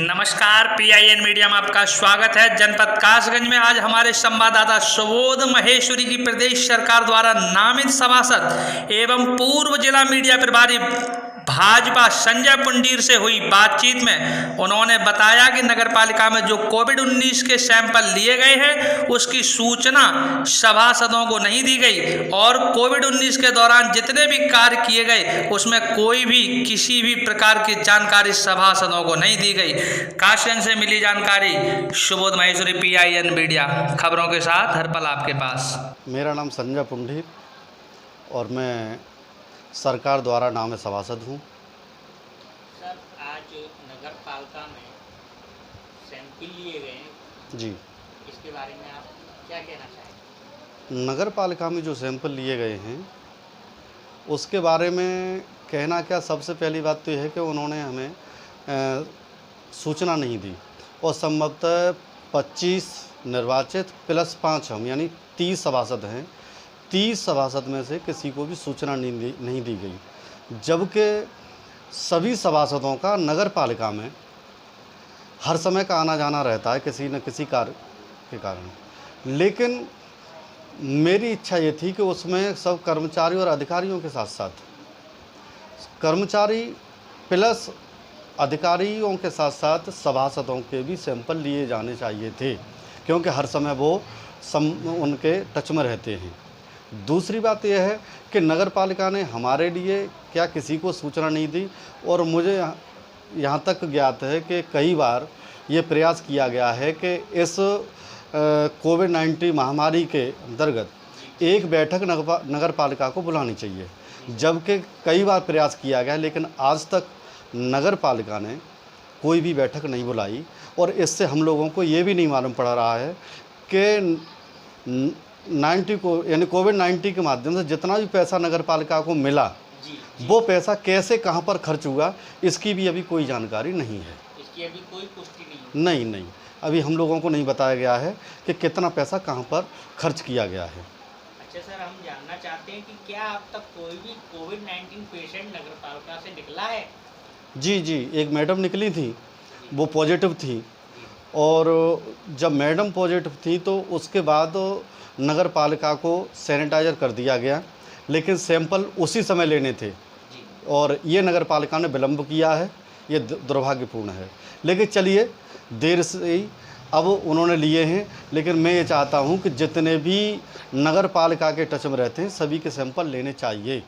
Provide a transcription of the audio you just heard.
नमस्कार, PIN media में आपका स्वागत है। जनपद कासगंज में आज हमारे संवाददाता सुबोध महेश्वरी की प्रदेश सरकार द्वारा नामित सभासद एवं पूर्व जिला मीडिया प्रभारी भाजपा संजय पुंडीर से हुई बातचीत में उन्होंने बताया कि नगरपालिका में जो कोविड-19 के सैंपल लिए गए हैं उसकी सूचना सभासदों को नहीं दी गई और कोविड-19 के दौरान जितने भी कार्य किए गए उसमें कोई भी किसी भी प्रकार की जानकारी सभासदों को नहीं दी गई। कासगंज से मिली जानकारी, सुबोध महेश्वरी, PIN मीडिया, खबरों के साथ हर पल आपके पास। मेरा नाम संजय पुंडीर और मैं सरकार द्वारा नामित सभासद हूँ। सर, आज नगर पालिका में सैंपल लिए गए हैं जी, इसके बारे में आप क्या कहना चाहेंगे? नगर पालिका में जो सैंपल लिए गए हैं उसके बारे में कहना क्या, सबसे पहली बात तो यह है कि उन्होंने हमें सूचना नहीं दी और संभवतः 25 निर्वाचित प्लस 5 हम यानी 30 सभासद हैं। 30 सभासद में से किसी को भी सूचना नहीं दी गई, जबकि सभी सभासदों का नगर पालिका में हर समय का आना जाना रहता है किसी न किसी कार्य के कारण। लेकिन मेरी इच्छा ये थी कि उसमें सब कर्मचारी और अधिकारियों के साथ साथ कर्मचारी प्लस अधिकारियों के साथ साथ सभासदों के भी सैंपल लिए जाने चाहिए थे, क्योंकि हर समय वो उनके टच में रहते हैं। दूसरी बात यह है कि नगर पालिका ने हमारे लिए क्या किसी को सूचना नहीं दी और मुझे यहाँ तक ज्ञात है कि कई बार ये प्रयास किया गया है कि इस कोविड-19 महामारी के अंतर्गत एक बैठक नगर पालिका को बुलानी चाहिए, जबकि कई बार प्रयास किया गया, लेकिन आज तक नगर पालिका ने कोई भी बैठक नहीं बुलाई। और इससे हम लोगों को ये भी नहीं मालूम पड़ रहा है कि कोविड-19 के माध्यम से जितना भी पैसा नगर पालिका को मिला वो पैसा कैसे कहाँ पर खर्च हुआ, इसकी भी अभी कोई जानकारी नहीं है। इसकी अभी कोई पुष्टि नहीं? नहीं, अभी हम लोगों को नहीं बताया गया है कि कितना पैसा कहाँ पर खर्च किया गया है। अच्छा सर, हम जानना चाहते हैं कि क्या अब तक कोई भी कोविड-19 पेशेंट नगर पालिका से निकला है? जी, एक मैडम निकली थी, वो पॉजिटिव थी और जब मैडम पॉजिटिव थी तो उसके बाद नगर पालिका को सैनिटाइज़र कर दिया गया, लेकिन सैंपल उसी समय लेने थे और ये नगर पालिका ने विलम्ब किया है, ये दुर्भाग्यपूर्ण है। लेकिन चलिए, देर से ही अब उन्होंने लिए हैं, लेकिन मैं ये चाहता हूँ कि जितने भी नगर पालिका के टच में रहते हैं सभी के सैंपल लेने चाहिए।